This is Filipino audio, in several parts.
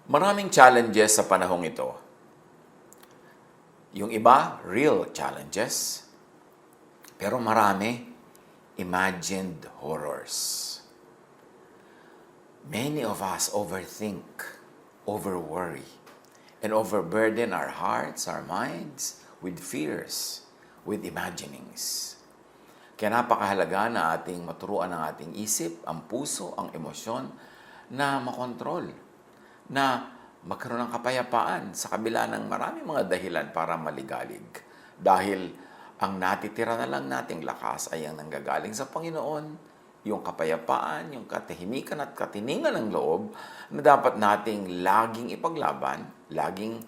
Maraming challenges sa panahong ito. Yung iba, real challenges. Pero marami, imagined horrors. Many of us overthink, overworry, and overburden our hearts, our minds with fears, with imaginings. Kaya napakahalaga na ating maturuan ang ating isip, ang puso, ang emosyon na makontrol, na magkaroon ng kapayapaan sa kabila ng maraming mga dahilan para maligalig. Dahil ang natitira na lang nating lakas ay ang nanggagaling sa Panginoon, yung kapayapaan, yung katahimikan at katiningan ng loob na dapat nating laging ipaglaban, laging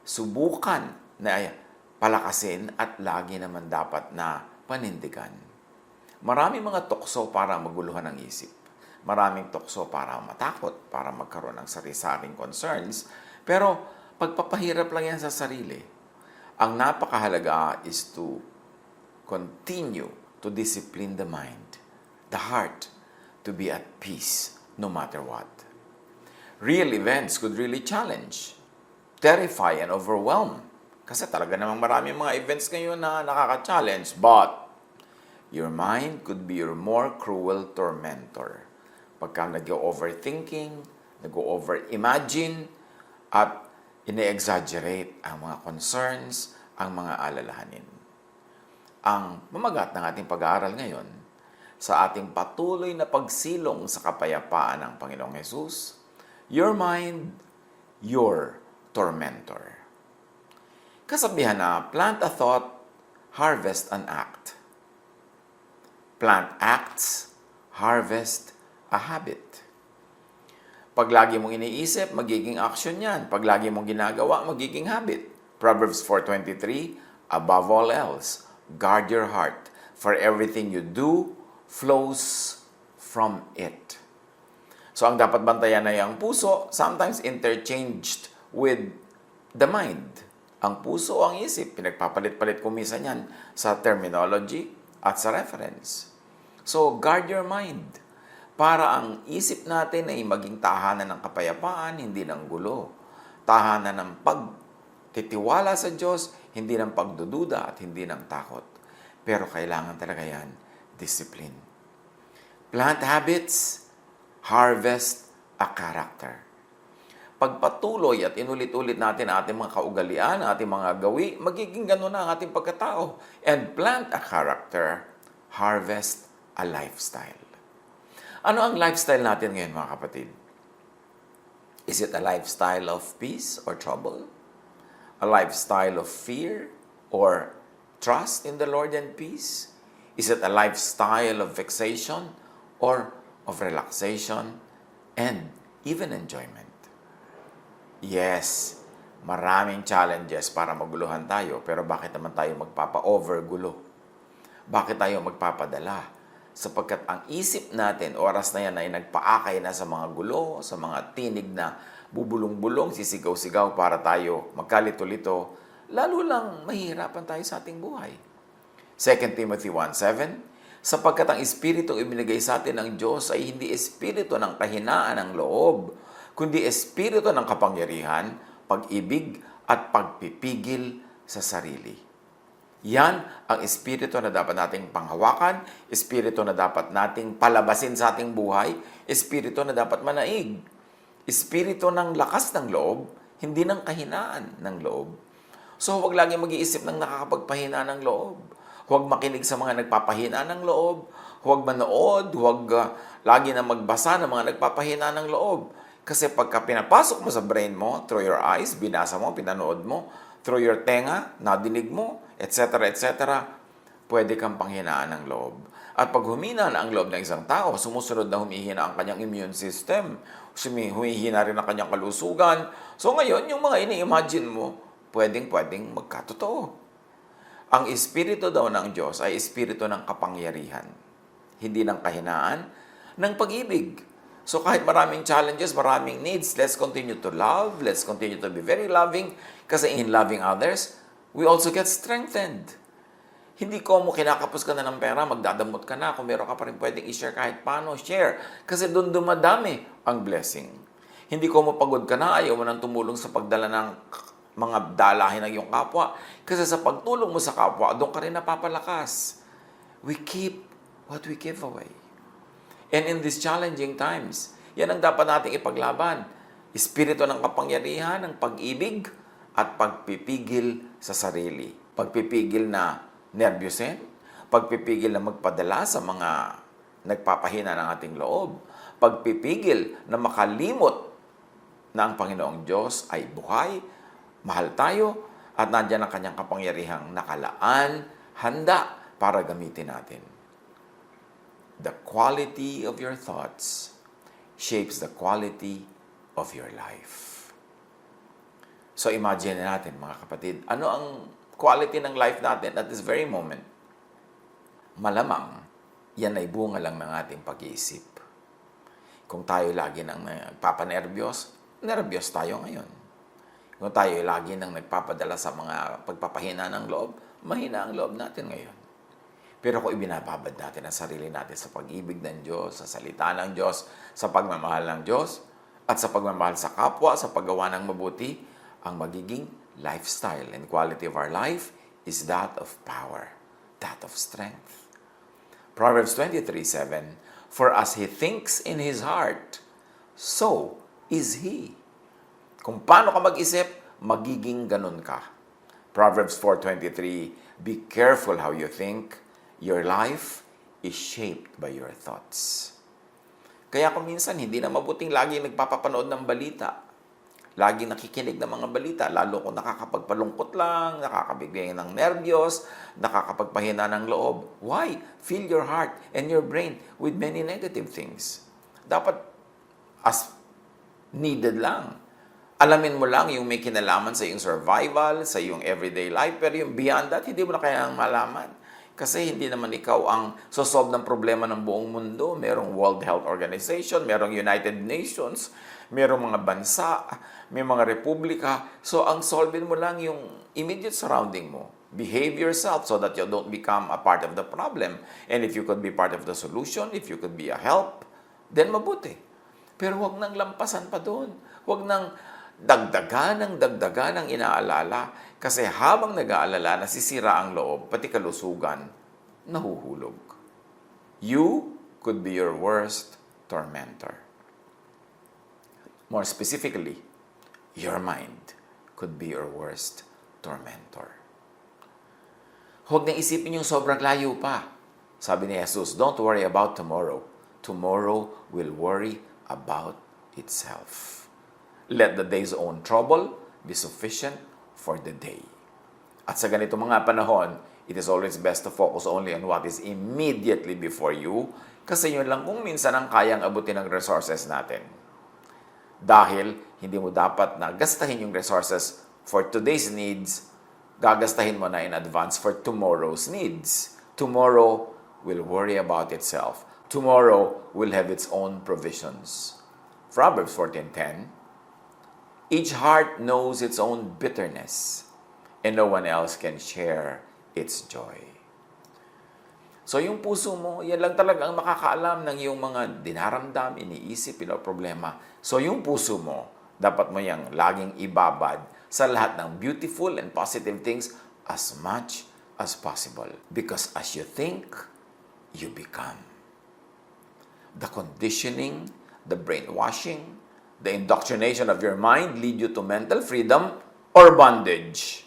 subukan na palakasin at lagi naman dapat na panindigan. Maraming mga tukso para maguluhan ang isip. Maraming tukso para matakot, para magkaroon ng sari-saring concerns. Pero pagpapahirap lang yan sa sarili. Ang napakahalaga is to continue to discipline the mind, the heart, to be at peace no matter what. Real events could really challenge, terrify, and overwhelm. Kasi talaga namang maraming mga events ngayon na nakaka-challenge. But your mind could be your more cruel tormentor. Pagka nag-overthinking, nag-over-imagine, at ine-exaggerate ang mga concerns, ang mga alalahanin. Ang pamagat ng ating pag-aaral ngayon, sa ating patuloy na pagsilong sa kapayapaan ng Panginoong Hesus, your mind, your tormentor. Kasabihan na, plant a thought, harvest an act. Plant acts, harvest a habit. Pag lagi mong iniisip, magiging action yan. Pag lagi mong ginagawa, magiging habit. Proverbs 4:23, above all else, guard your heart, for everything you do flows from it. So, ang dapat bantayan ay ang puso, sometimes interchanged with the mind. Ang puso o ang isip, pinagpapalit-palit kumisan yan sa terminology at sa reference. So, guard your mind para ang isip natin ay maging tahanan ng kapayapaan, hindi ng gulo. Tahanan ng pagtitiwala sa Diyos, hindi ng pagdududa at hindi ng takot. Pero kailangan talaga yan, discipline. Plant habits, harvest a character. Pagpatuloy at inulit-ulit natin ang ating mga kaugalian, ating mga gawi, magiging ganun na ang ating pagkatao. And plant a character, harvest a lifestyle. Ano ang lifestyle natin ngayon, mga kapatid? Is it a lifestyle of peace or trouble? A lifestyle of fear or trust in the Lord and peace? Is it a lifestyle of vexation or of relaxation and even enjoyment? Yes, maraming challenges para maguluhan tayo, pero bakit naman tayo magpapa-overgulo? Bakit tayo magpapadala? Sapagkat ang isip natin, oras na yan ay nagpaakay na sa mga gulo, sa mga tinig na bubulong-bulong, sisigaw-sigaw para tayo magkalito-lito, lalo lang mahihirapan tayo sa ating buhay. 2 Timothy 1:7, sapagkat ang Espiritu ibinigay sa atin ng Diyos ay hindi Espiritu ng kahinaan ng loob, kundi Espiritu ng kapangyarihan, pag-ibig at pagpipigil sa sarili. Yan ang espiritu na dapat nating panghawakan, espiritu na dapat nating palabasin sa ating buhay, espiritu na dapat manaig, espiritu ng lakas ng loob, hindi ng kahinaan ng loob. So huwag lagi mag-iisip ng nakakapagpahina ng loob. Huwag makinig sa mga nagpapahina ng loob. Huwag manood, huwag lagi na magbasa ng mga nagpapahina ng loob. Kasi pagka pinapasok mo sa brain mo, through your eyes, binasa mo, pinanood mo, through your tenga, nadinig mo, etc., pwede kang panghinaan ng loob. At pag humina na ang loob ng isang tao, sumusunod na humihina ang kanyang immune system, humihina rin ang kanyang kalusugan. So ngayon, yung mga ini-imagine mo, pwedeng magkatotoo. Ang espiritu daw ng Diyos ay espiritu ng kapangyarihan, hindi ng kahinaan, ng pag-ibig. So kahit maraming challenges, maraming needs, let's continue to love, let's continue to be very loving, kasi in loving others, we also get strengthened. Hindi ko mo kinakapos ka na ng pera, magdadamot ka na, kung meron ka pa rin pwedeng i-share kahit paano, share. Kasi doon dumadami ang blessing. Hindi ko mapagod ka na, ayaw mo nang tumulong sa pagdala ng mga dalahin ng iyong kapwa. Kasi sa pagtulong mo sa kapwa, doon ka rin napapalakas. We keep what we give away. And in these challenging times, yan ang dapat nating ipaglaban. Espiritu ng kapangyarihan, ng pag-ibig, at pagpipigil sa sarili. Pagpipigil na nervyusin, pagpipigil na magpadala sa mga nagpapahina ng ating loob, pagpipigil na makalimot na ang Panginoong Diyos ay buhay, mahal tayo, at nandiyan ang kanyang kapangyarihang nakalaan, handa para gamitin natin. The quality of your thoughts shapes the quality of your life. So imagine natin, mga kapatid, ano ang quality ng life natin at this very moment? Malamang, yan ay bunga lang ng ating pag-iisip. Kung tayo lagi nang nagpapanervyos, nervyos tayo ngayon. Kung tayo lagi nang nagpapadala sa mga pagpapahina ng loob, mahina ang loob natin ngayon. Pero kung ibinababad natin ang sarili natin sa pag-ibig ng Diyos, sa salita ng Diyos, sa pagmamahal ng Diyos, at sa pagmamahal sa kapwa, sa paggawa ng mabuti, ang magiging lifestyle and quality of our life is that of power, that of strength. Proverbs 23:7, for as he thinks in his heart, so is he. Kung paano ka mag-isip, magiging ganun ka. Proverbs 4:23, be careful how you think. Your life is shaped by your thoughts. Kaya kung minsan, hindi na mabuting lagi nagpapapanood ng balita. Lagi nakikinig ng mga balita, lalo kung nakakapagpalungkot lang, nakakabigay ng nervyos, nakakapagpahina ng loob. Why? Fill your heart and your brain with many negative things. Dapat as needed lang. Alamin mo lang yung may kinalaman sa iyong survival, sa iyong everyday life, pero yung beyond that, hindi mo na kailangang malaman. Kasi hindi naman ikaw ang sosolve ng problema ng buong mundo. Merong World Health Organization, merong United Nations, merong mga bansa, may mga republika. So, ang solvein mo lang yung immediate surrounding mo. Behave yourself so that you don't become a part of the problem. And if you could be part of the solution, if you could be a help, then mabuti. Pero huwag nang lampasan pa doon. Huwag nang dagdagan ng inaalala. Kasi habang nag-aalala, nasisira ang loob, pati kalusugan, nahuhulog. You could be your worst tormentor. More specifically, your mind could be your worst tormentor. Huwag na isipin yung sobrang layo pa. Sabi ni Jesus, don't worry about tomorrow. Tomorrow will worry about itself. Let the day's own trouble be sufficient for the day. At sa ganito mga panahon, it is always best to focus only on what is immediately before you kasi yun lang kung minsan ang kayang abutin ng resources natin. Dahil hindi mo dapat na gastahin yung resources for today's needs, gagastahin mo na in advance for tomorrow's needs. Tomorrow will worry about itself. Tomorrow will have its own provisions. Proverbs 14:10, each heart knows its own bitterness, and no one else can share its joy. So yung puso mo, yan lang talaga ang makakaalam ng iyong mga dinaramdam, iniisip, problema. So yung puso mo, dapat mo yang laging ibabad sa lahat ng beautiful and positive things as much as possible. Because as you think, you become. The conditioning, the brainwashing, the indoctrination of your mind lead you to mental freedom or bondage.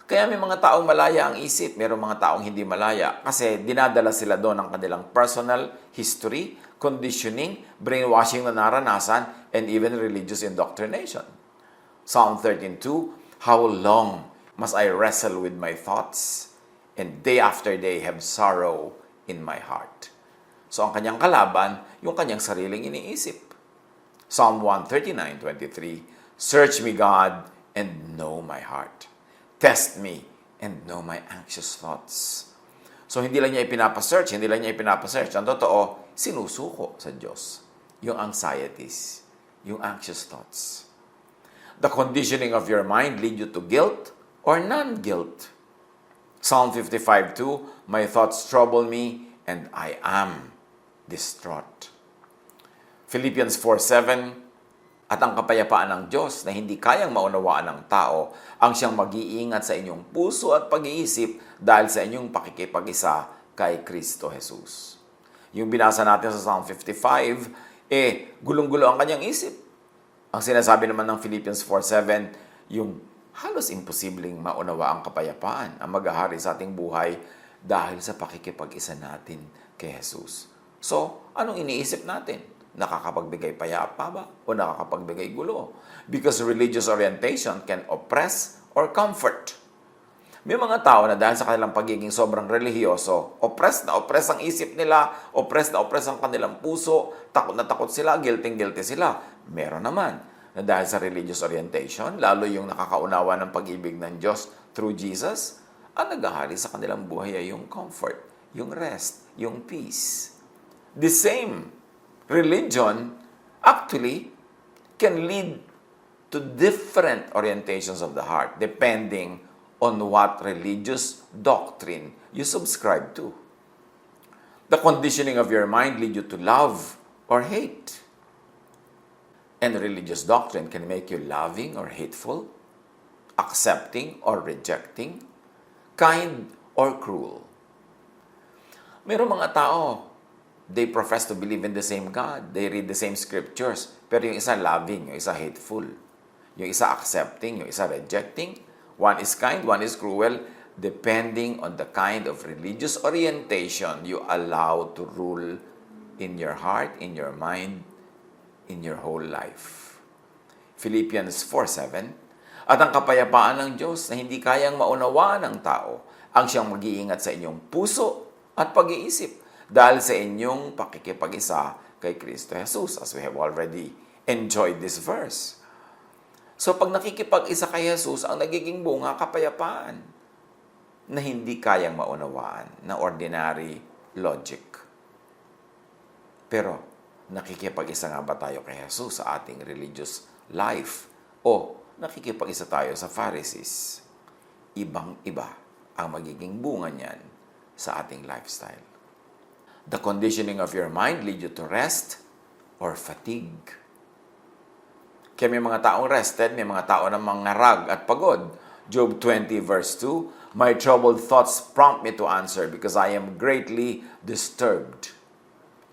Kaya may mga taong malaya ang isip, mayroong mga taong hindi malaya kasi dinadala sila doon ng kanilang personal history, conditioning, brainwashing na naranasan, and even religious indoctrination. Psalm 13:2, how long must I wrestle with my thoughts, and day after day have sorrow in my heart. So ang kanyang kalaban, yung kanyang sariling iniisip. Psalm 139:23, search me, God, and know my heart. Test me and know my anxious thoughts. So hindi lang niya ipinapasearch. Ang totoo, sinusuko sa Diyos yung anxieties, yung anxious thoughts. The conditioning of your mind lead you to guilt or non-guilt. Psalm 55:2, my thoughts trouble me and I am distraught. Philippians 4:7, At ang kapayapaan ng Diyos na hindi kayang maunawaan ng tao ang siyang mag-iingat sa inyong puso at pag-iisip dahil sa inyong pakikipag-isa kay Kristo Jesus. Yung binasa natin sa Psalm 55, gulong-gulo ang kanyang isip. Ang sinasabi naman ng Philippians 4:7, yung halos imposibleng maunawa ang kapayapaan ang maghahari sa ating buhay dahil sa pakikipag-isa natin kay Jesus. So, anong iniisip natin? Nakakapagbigay payapa ba o nakakapagbigay gulo? Because religious orientation can oppress or comfort. May mga tao na dahil sa kanilang pagiging sobrang relihiyoso, oppressed na oppressed ang isip nila, oppressed na oppressed ang kanilang puso, takot na takot sila, guilty sila. Meron naman na dahil sa religious orientation, lalo yung nakakaunawa ng pag-ibig ng Diyos through Jesus, ang naghahari sa kanilang buhay ay yung comfort, yung rest, yung peace. The same religion actually can lead to different orientations of the heart depending on what religious doctrine you subscribe to. The conditioning of your mind lead you to love or hate. And religious doctrine can make you loving or hateful, accepting or rejecting, kind or cruel. Mayroong mga tao, they profess to believe in the same God. They read the same scriptures. Pero yung isa loving, yung isa hateful. Yung isa accepting, yung isa rejecting. One is kind, one is cruel. Depending on the kind of religious orientation you allow to rule in your heart, in your mind, in your whole life. Philippians 4:7, at ang kapayapaan ng Diyos na hindi kayang maunawaan ng tao ang siyang mag-iingat sa inyong puso at pag-iisip dahil sa inyong pakikipag-isa kay Kristo Jesus, as we have already enjoyed this verse. So pag nakikipag-isa kay Jesus, ang nagiging bunga, kapayapaan na hindi kayang maunawaan ng ordinary logic. Pero nakikipag-isa nga ba tayo kay Jesus sa ating religious life? O nakikipag-isa tayo sa Pharisees? Ibang-iba ang magiging bunga niyan sa ating lifestyle. The conditioning of your mind lead you to rest or fatigue. Kaya may mga taong rested, may mga tao na mangarag at pagod. Job 20 verse 2, my troubled thoughts prompt me to answer because I am greatly disturbed.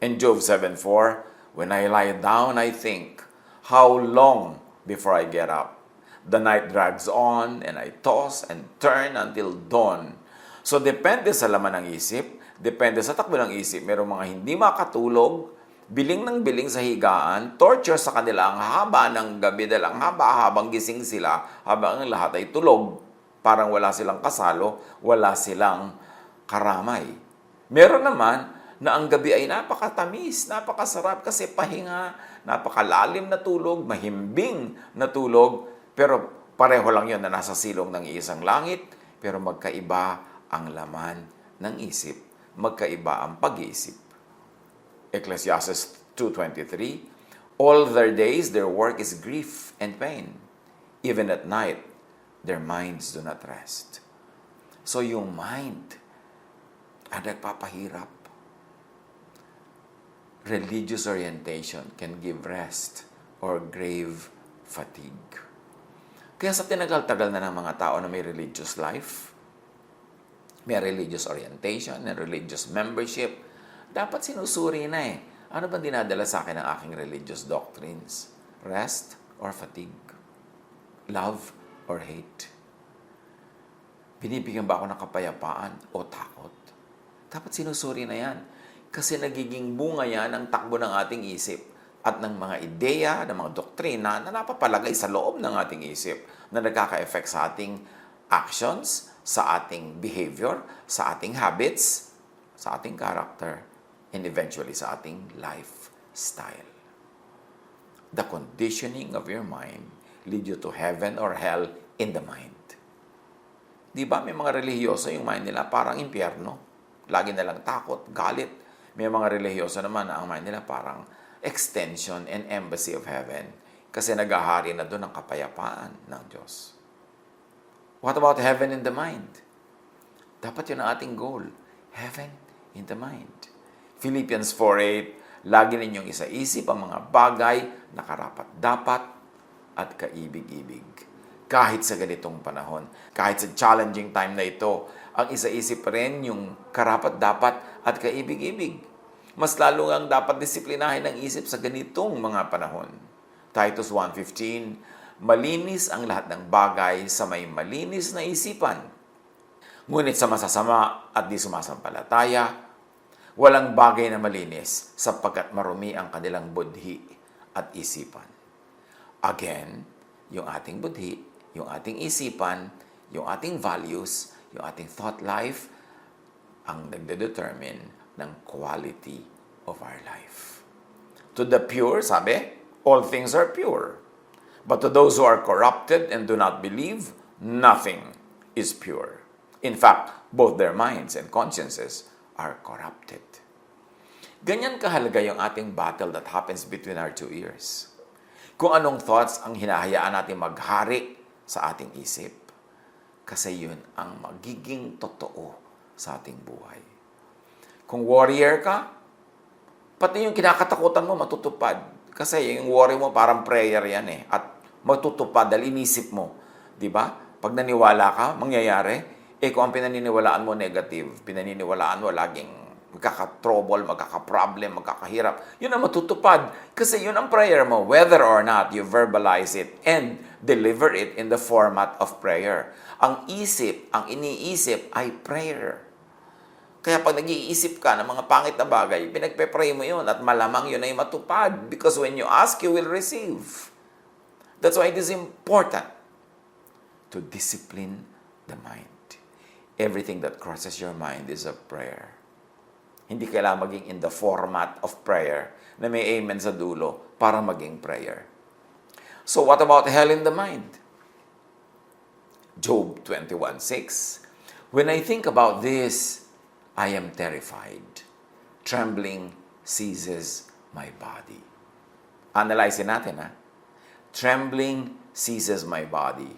And Job 7:4, when I lie down, I think, how long before I get up? The night drags on and I toss and turn until dawn. So depende sa laman ng isip, depende sa takbo ng isip. Merong mga hindi makatulog, biling ng biling sa higaan, torture sa kanila ang haba ng gabi dahil ang habang gising sila, habang ang lahat ay tulog. Parang wala silang kasalo, wala silang karamay. Meron naman na ang gabi ay napakatamis, napakasarap kasi pahinga, napakalalim na tulog, mahimbing na tulog, pero pareho lang yun na nasa silong ng isang langit, pero magkaiba ang laman ng isip, magkaiba ang pag-iisip. Ecclesiastes 2:23, all their days their work is grief and pain. Even at night, their minds do not rest. So yung mind ang nagpapahirap. Religious orientation can give rest or grave fatigue. Kaya sa tinagal-tagal na ng mga tao na may religious life, may religious orientation, may religious membership, dapat sinusuri na ano bang dinadala sa akin ng aking religious doctrines? Rest or fatigue? Love or hate? Binibigyan ba ako ng kapayapaan o takot? Dapat sinusuri na yan. Kasi nagiging bunga yan ng takbo ng ating isip at ng mga ideya, ng mga doktrina na napapalagay sa loob ng ating isip na nagkaka-effect sa ating actions, sa ating behavior, sa ating habits, sa ating character, and eventually sa ating lifestyle. The conditioning of your mind lead you to heaven or hell in the mind. Di ba may mga relihiyoso yung mind nila parang impyerno? Lagi nalang takot, galit. May mga relihiyoso naman na ang mind nila parang extension and embassy of heaven kasi naghahari na doon ang kapayapaan ng Diyos. What about heaven in the mind? Dapat yun ang ating goal. Heaven in the mind. Philippians 4:8, Lagi ninyong isaisip ang mga bagay na karapat-dapat at kaibig-ibig. Kahit sa ganitong panahon, kahit sa challenging time na ito, ang isaisip rin yung karapat-dapat at kaibig-ibig. Mas lalo ang dapat disiplinahin ang isip sa ganitong mga panahon. Titus 1:15, malinis ang lahat ng bagay sa may malinis na isipan. Ngunit sa masasama at di sumasampalataya, walang bagay na malinis sapagkat marumi ang kanilang budhi at isipan. Again, yung ating budhi, yung ating isipan, yung ating values, yung ating thought life, ang nagdedetermine ng quality of our life. To the pure, sabi, all things are pure. But to those who are corrupted and do not believe, nothing is pure. In fact, both their minds and consciences are corrupted. Ganyan kahalaga yung ating battle that happens between our two ears. Kung anong thoughts ang hinahayaan natin maghari sa ating isip, kasi yun ang magiging totoo sa ating buhay. Kung warrior ka, pati yung kinakatakutan mo matutupad. Kasi yung worry mo parang prayer yan eh. At matutupad dahil inisip mo. Di ba? Pag naniwala ka, mangyayari. Kung ang pinaniniwalaan mo negative, pinaniniwalaan mo laging magkaka-trouble, magkaka-problem, magkakahirap, yun ang matutupad. Kasi yun ang prayer mo, whether or not you verbalize it and deliver it in the format of prayer. Ang isip, ang iniisip ay prayer. Kaya pag nag-iisip ka ng mga pangit na bagay, pinagpe-pray mo yun at malamang yun ay matupad. Because when you ask, you will receive. That's why it is important to discipline the mind. Everything that crosses your mind is a prayer. Hindi kailangan maging in the format of prayer na may amen sa dulo para maging prayer. So what about hell in the mind? Job 21:6. When I think about this, I am terrified. Trembling seizes my body. Analyzein natin, ha? Trembling seizes my body.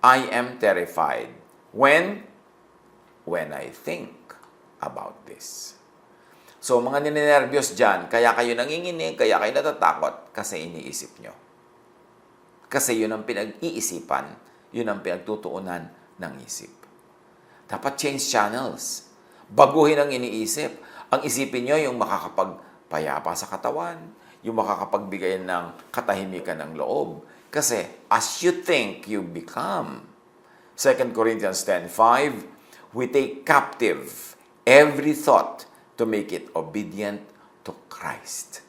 I am terrified. When I think about this. So, mga ninenervyos dyan, kaya kayo nanginginig, kaya kayo natatakot, kasi iniisip nyo. Kasi yun ang pinag-iisipan, yun ang pinagtutuunan ng isip. Dapat change channels. Baguhin ang iniisip. Ang isipin nyo yung makakapagpayapa sa katawan, yung makakapagbigay ng katahimikan ng loob. Kasi, as you think, you become. 2 Corinthians 10:5, we take captive every thought to make it obedient to Christ.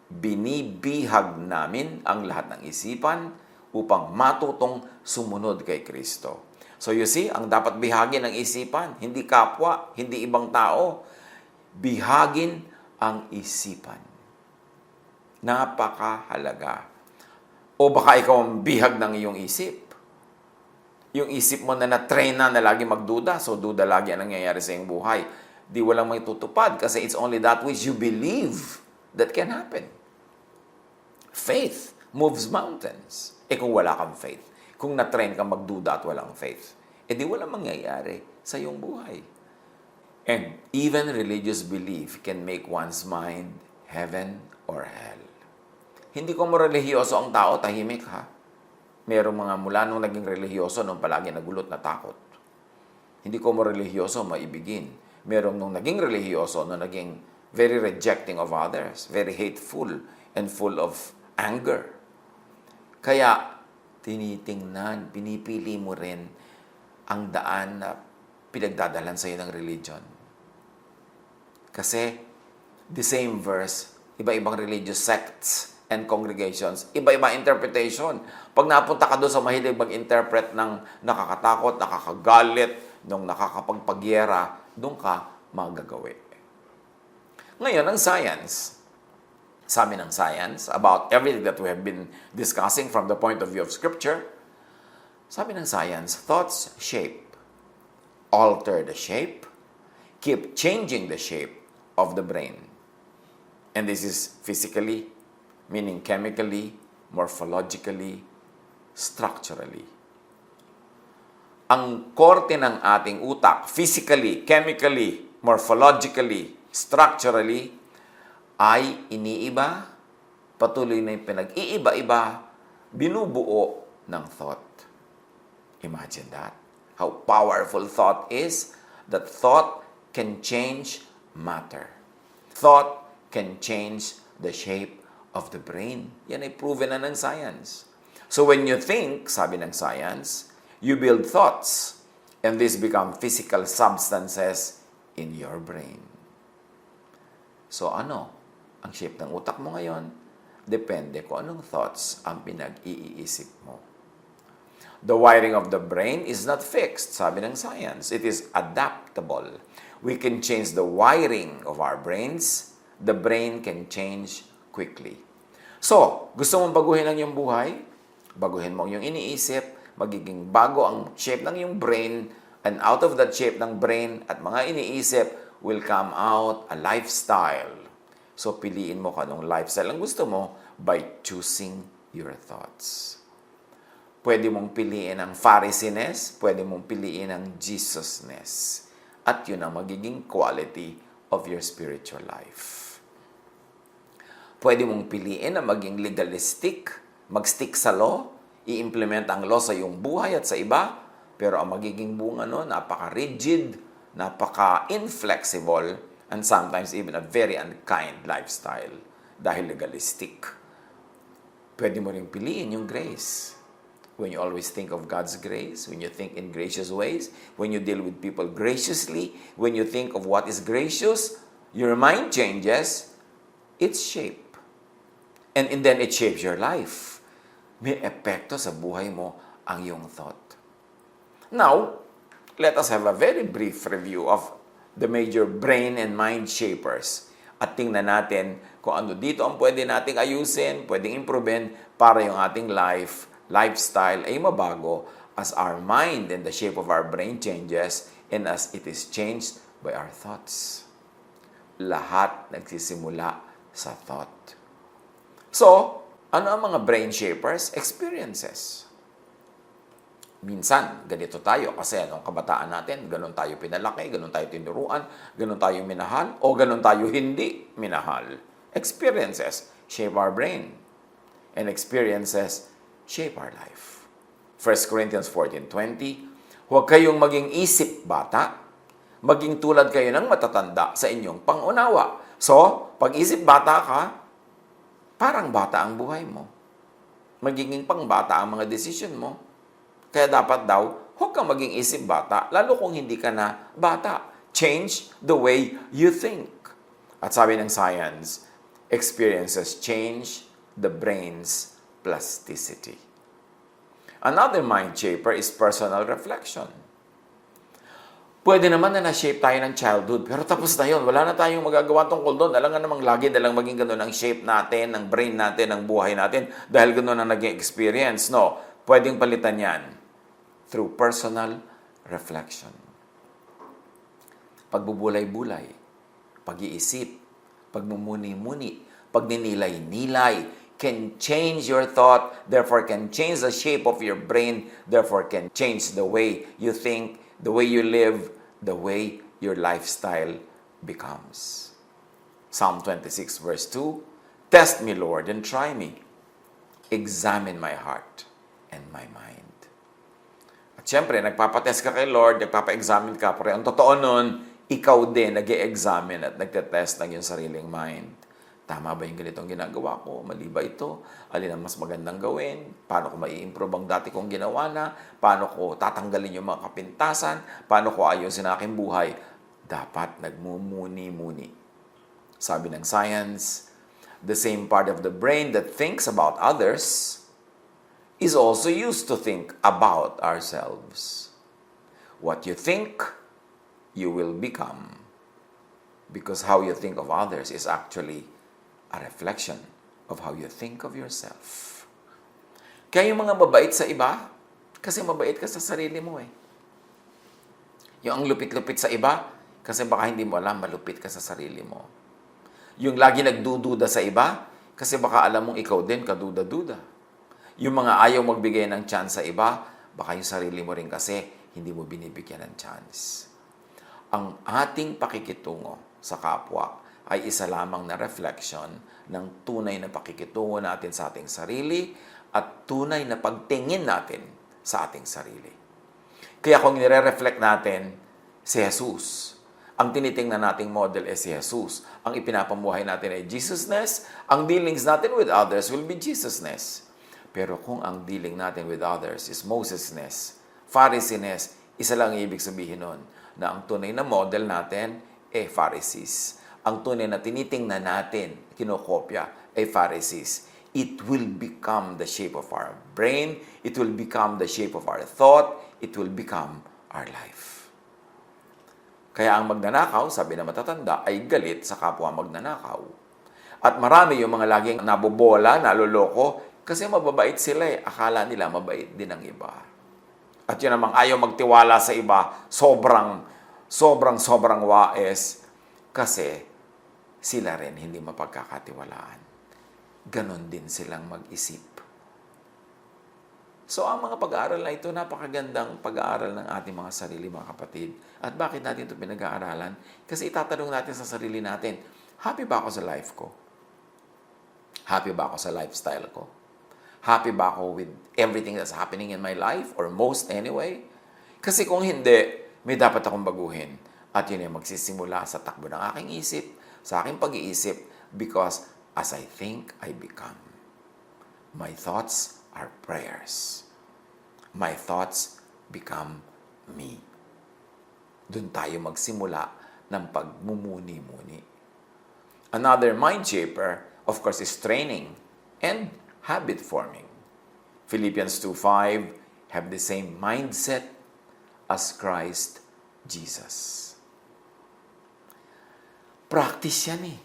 Binibihag namin ang lahat ng isipan upang matutong sumunod kay Kristo. So you see, ang dapat bihagin ng isipan, hindi kapwa, hindi ibang tao. Bihagin ang isipan. Napakahalaga. O baka ikaw ang bihag ng iyong isip. Yung isip mo na na-train na lagi magduda, so duda lagi ang nangyayari sa iyong buhay. Di walang may tutupad kasi it's only that which you believe that can happen. Faith moves mountains. Kung wala kang faith, kung na-train kang magduda at walang faith, di walang mangyayari sa iyong buhay. And even religious belief can make one's mind heaven or hell. Hindi ko mo relihiyoso ang tao, tahimik ha. Merong mga mula nung naging relihiyoso, nung palagi nagulot na takot. Hindi ko mo relihiyoso, maibigin. Merong nung naging relihiyoso, nung naging very rejecting of others, very hateful, and full of anger. Kaya, tinitingnan, pinipili mo rin ang daan na pinagdadalan sa iyo ng religion. Kasi, the same verse, iba-ibang religious sects and congregations, iba-iba interpretation. Pag napunta ka doon sa mahilig mag-interpret ng nakakatakot, nakakagalit, nung nakakapagpagyera, doon ka magagawi. Ngayon, ang science, sabi ng science, about everything that we have been discussing from the point of view of Scripture, sabi ng science, thoughts shape, alter the shape, keep changing the shape of the brain. And this is physically, meaning chemically, morphologically, structurally. Ang korte ng ating utak, physically, chemically, morphologically, structurally, ay iniiba, patuloy na yung pinag-iiba-iba, binubuo ng thought. Imagine that. How powerful thought is, that thought can change matter. Thought can change the shape of the brain. Yan ay proven na ng science. So when you think, sabi ng science, you build thoughts, and these become physical substances in your brain. So ano ang shape ng utak mo ngayon? Depende kung anong thoughts ang pinag-iisip mo. The wiring of the brain is not fixed, sabi ng science. It is adaptable. We can change the wiring of our brains. The brain can change quickly. So, gusto mong baguhin ang iyong buhay? Baguhin mo ang iyong iniisip, magiging bago ang shape ng iyong brain, and out of that shape ng brain at mga iniisip will come out a lifestyle. So, piliin mo kung anong lifestyle ang gusto mo by choosing your thoughts. Pwede mong piliin ang Pharisees-ness, pwede mong piliin ang Jesus-ness. At yun ang magiging quality of your spiritual life. Pwede mong piliin na maging legalistic, mag-stick sa law, i-implement ang law sa iyong buhay at sa iba, pero ang magiging bunga nun, napaka-rigid, napaka-inflexible, and sometimes even a very unkind lifestyle dahil legalistic. Pwede mo rin piliin yung grace. When you always think of God's grace, when you think in gracious ways, when you deal with people graciously, when you think of what is gracious, your mind changes its shape. And then it shapes your life. May epekto sa buhay mo ang iyong thought. Now, let us have a very brief review of the major brain and mind shapers. At tingnan natin kung ano dito ang pwede nating ayusin, pwedeng improvein para yung ating lifestyle ay mabago as our mind and the shape of our brain changes and as it is changed by our thoughts. Lahat nagsisimula sa thought. So, ano ang mga brain shapers? Experiences. Minsan, ganito tayo kasi anong kabataan natin, ganun tayo pinalaki, ganun tayo tinuruan, ganun tayo minahal, o ganun tayo hindi minahal. Experiences shape our brain. And experiences shape our life. 1 Corinthians 14:20, huwag kayong maging isip bata, maging tulad kayo ng matatanda sa inyong pangunawa. So, pag isip bata ka, parang bata ang buhay mo. Magiging pangbata ang mga decision mo. Kaya dapat daw, huwag kang maging isip bata, lalo kung hindi ka na bata. Change the way you think. At sabi ng science, experiences change the brain's plasticity. Another mind shaper is personal reflection. Pwede naman na na-shape tayo ng childhood, pero tapos na yun. Wala na tayong magagawa tungkol doon. Alam nga namang lagi dalang maging gano'n ang shape natin, ng brain natin, ng buhay natin, dahil gano'n ang naging experience. No, pwedeng palitan yan through personal reflection. Pagbubulay-bulay, pag-iisip, pagmumuni-muni, pagninilay-nilay, can change your thought, therefore can change the shape of your brain, therefore can change the way you think, the way you live, the way your lifestyle becomes. Psalm 26 verse 2, test me, Lord, and try me. Examine my heart and my mind. At syempre, nagpapatest ka kay Lord, nagpapa-examine ka, pero ang totoo nun, ikaw din nag-e-examine at nagtetest ng iyong sariling mind. Tama ba yung ganitong ginagawa ko? Mali ba ito? Alin ang mas magandang gawin? Paano ko mai-improve ang dati kong ginawa na? Paano ko tatanggalin yung mga kapintasan? Paano ko ayusin ang aking buhay? Dapat nagmumuni-muni. Sabi ng science, the same part of the brain that thinks about others is also used to think about ourselves. What you think, you will become. Because how you think of others is actually a reflection of how you think of yourself. Kaya yung mga mabait sa iba, kasi mabait ka sa sarili mo eh. Yung ang lupit-lupit sa iba, kasi baka hindi mo alam, malupit ka sa sarili mo. Yung lagi nagdududa sa iba, kasi baka alam mong ikaw din kaduda-duda. Yung mga ayaw magbigay ng chance sa iba, baka yung sarili mo rin kasi hindi mo binibigyan ng chance. Ang ating pakikitungo sa kapwa, ay isa lamang na reflection ng tunay na pakikitungo natin sa ating sarili at tunay na pagtingin natin sa ating sarili. Kaya kung nire-reflect natin si Jesus, ang tinitingnan nating model ay si Jesus. Ang ipinapamuhay natin ay Jesusness. Ang dealings natin with others will be Jesusness. Pero kung ang dealing natin with others is Mosesness, Phariseeness, isa lang ibig sabihin nun, na ang tunay na model natin ay Pharisees. Ang tunay na tinitingnan natin, kinokopya, ay Pharisees. It will become the shape of our brain. It will become the shape of our thought. It will become our life. Kaya ang magnanakaw, sabi na matatanda, ay galit sa kapwa magnanakaw. At marami yung mga laging nabobola, naloloko, kasi mababait sila eh. Akala nila mabait din ang iba. At yun namang ayaw magtiwala sa iba, sobrang wais, kasi sila rin hindi mapagkakatiwalaan. Ganon din silang mag-isip. So, ang mga pag-aaral na ito, napakagandang pag-aaral ng ating mga sarili, mga kapatid. At bakit natin ito pinag-aaralan? Kasi itatanong natin sa sarili natin, happy ba ako sa life ko? Happy ba ako sa lifestyle ko? Happy ba ako with everything that's happening in my life? Or most anyway? Kasi kung hindi, may dapat akong baguhin. At yun ay magsisimula sa takbo ng aking isip, sa aking pag-iisip, because as I think, I become. My thoughts are prayers. My thoughts become me. Doon tayo magsimula ng pagmumuni-muni. Another mind shaper, of course, is training and habit forming. Philippians 2:5 have the same mindset as Christ Jesus. Practice yan eh.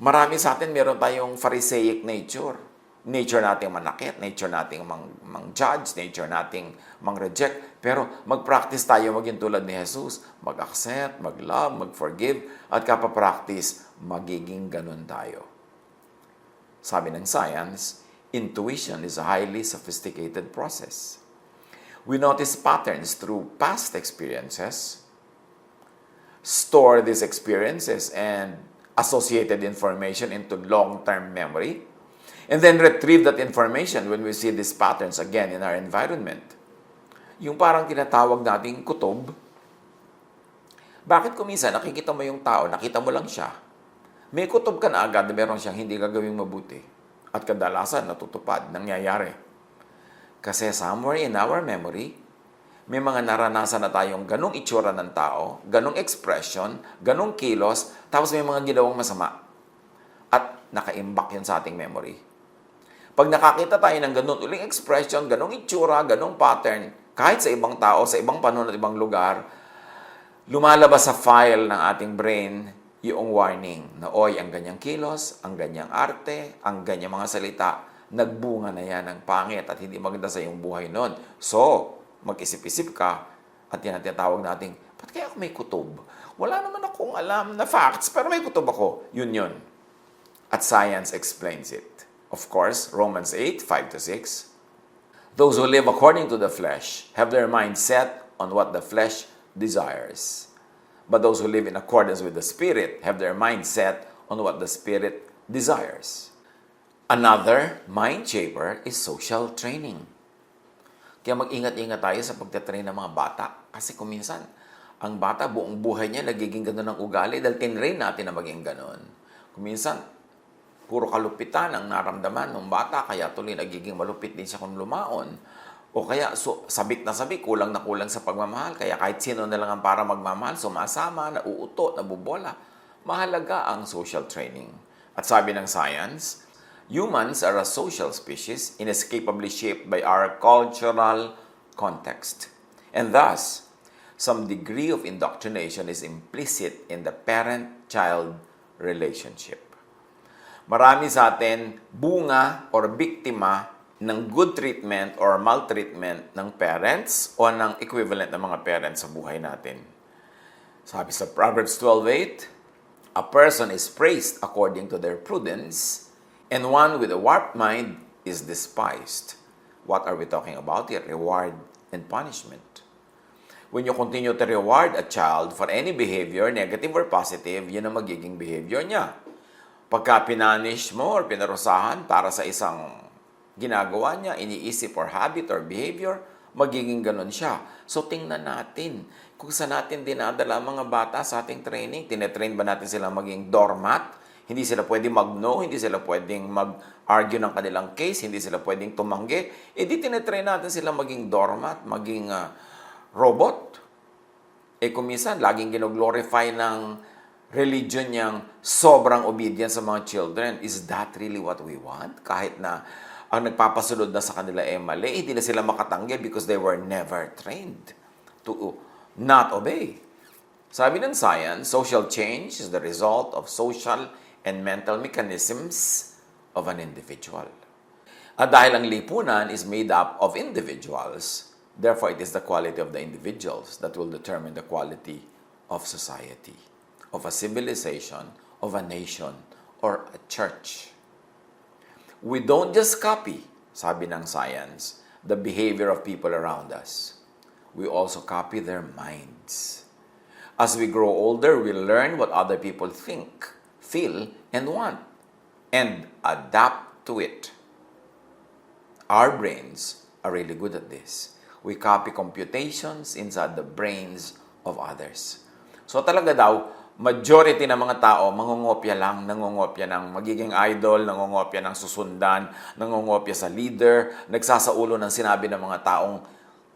Marami sa atin, meron tayong Pharisaic nature. Nature nating manakit, nature nating mang-judge, nature nating mang-reject. Pero mag-practice tayo maging tulad ni Jesus. Mag-accept, mag-love, mag-forgive. At kapapractice, magiging ganun tayo. Sabi ng science, intuition is a highly sophisticated process. We notice patterns through past experiences, store these experiences and associated information into long-term memory, and then retrieve that information when we see these patterns again in our environment. Yung parang tinatawag nating kutob. Bakit kuminsan nakikita mo yung tao, nakita mo lang siya, may kutob ka na agad na meron siyang hindi gagawing mabuti. At kadalasan natutupad, nangyayari. Kasi somewhere in our memory, may mga naranasan na tayong ganong itsura ng tao, ganong expression, ganong kilos, tapos may mga ginawang masama. At nakaimbak yun sa ating memory. Pag nakakita tayo ng ganun uling expression, ganong itsura, ganong pattern, kahit sa ibang tao, sa ibang panahon at ibang lugar, lumalabas sa file ng ating brain yung warning na, oy, ang ganyang kilos, ang ganyang arte, ang ganyang mga salita, nagbunga na yan ng pangit at hindi maganda sa iyong buhay noon. So, mag-isip-isip ka at yan ang tinatawag natin, ba't kaya ako may kutob? Wala naman akong alam na facts, pero may kutob ako. Yun. At science explains it. Of course, Romans 8:5-6. Those who live according to the flesh have their mind set on what the flesh desires. But those who live in accordance with the Spirit have their mind set on what the Spirit desires. Another mind shaper is social training. Kaya mag-ingat-ingat tayo sa pagtatrain ng mga bata. Kasi kuminsan, ang bata buong buhay niya nagiging gano'n ang ugali dahil tinrain natin na maging gano'n. Kuminsan, puro kalupitan ang naramdaman ng bata, kaya tuloy nagiging malupit din siya kung lumaon. O kaya sabik na sabik, kulang na kulang sa pagmamahal. Kaya kahit sino na lang ang para magmamahal, sumasama, nauuto, nabubola. Mahalaga ang social training. At sabi ng science, humans are a social species inescapably shaped by our cultural context. And thus, some degree of indoctrination is implicit in the parent-child relationship. Marami sa atin bunga or biktima ng good treatment or maltreatment ng parents o ng equivalent ng mga parents sa buhay natin. Sabi sa Proverbs 12:8, a person is praised according to their prudence, and one with a warped mind is despised. What are we talking about here? Reward and punishment. When you continue to reward a child for any behavior, negative or positive, yun ang magiging behavior niya. Pagka pinanish mo or pinarusahan para sa isang ginagawa niya, iniisip or habit or behavior, magiging ganun siya. So, tingnan natin kung saan natin dinadala ang mga bata sa ating training. Tinetrain ba natin sila maging doormat? Hindi sila pwedeng mag-no, hindi sila pwedeng mag-argue ng kanilang case, hindi sila pwedeng tumanggi. E di tinetrain natin sila maging doormat, maging robot. Kung minsan, laging gino-glorify ng religion niyang sobrang obedience sa mga children. Is that really what we want? Kahit na ang nagpapasunod na sa kanila mali, hindi na sila makatanggi because they were never trained to not obey. Sabi ng science, social change is the result of social and mental mechanisms of an individual. At dahil ang lipunan is made up of individuals, therefore it is the quality of the individuals that will determine the quality of society, of a civilization, of a nation, or a church. We don't just copy, sabi ng science, the behavior of people around us. We also copy their minds. As we grow older, we learn what other people think, feel, and want, and adapt to it. Our brains are really good at this. We copy computations inside the brains of others. So talaga daw, majority ng mga tao, mangungopya lang, nangungopya ng magiging idol, nangungopya ng susundan, nangungopya sa leader, nagsasaulo ng sinabi ng mga taong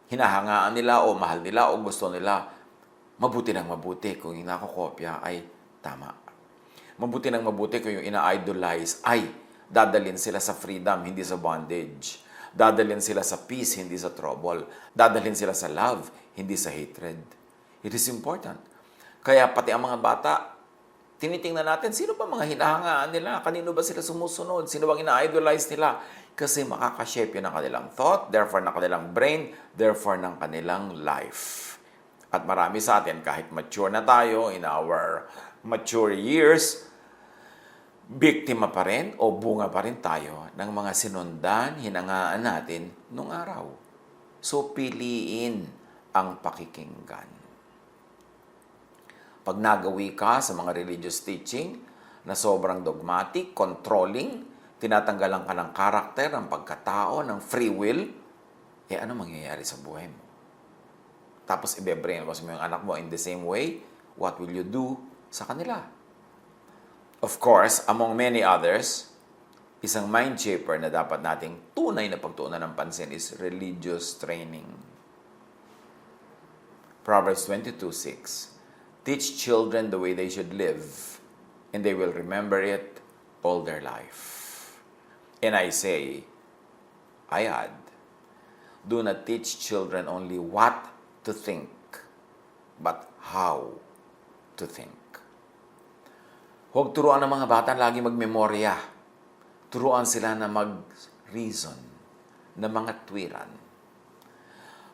hinahangaan nila o mahal nila o gusto nila. Mabuti ng mabuti kung yung nakokopya ay tama. Mabuti ng mabuti kung yung ina-idolize ay dadalhin sila sa freedom, hindi sa bondage. Dadalhin sila sa peace, hindi sa trouble. Dadalhin sila sa love, hindi sa hatred. It is important. Kaya pati ang mga bata, tinitingnan natin, sino ba mga hinahangaan nila? Kanino ba sila sumusunod? Sino bang ina-idolize nila? Kasi makakashape yun ng kanilang thought, therefore ng kanilang brain, therefore ng kanilang life. At marami sa atin, kahit mature na tayo, in our mature years, biktima pa rin o bunga pa rin tayo ng mga sinundan, hinangaan natin nung araw. So, piliin ang pakikinggan. Pag nagawi ka sa mga religious teaching na sobrang dogmatic, controlling, tinatanggalan ka ng karakter, ng pagkatao, ng free will, ano mangyayari sa buhay mo? Tapos ibe-brainwash mo yung anak mo in the same way, what will you do sa kanila? Of course, among many others, isang mind shaper na dapat nating tunay na pagtuunan ng pansin is religious training. Proverbs 22:6. Teach children the way they should live, and they will remember it all their life. And I add, do not teach children only what to think, but how to think. Huwag turuan ng mga bata lagi magmemorya. Turuan sila na mag-reason, na mga tuwiran.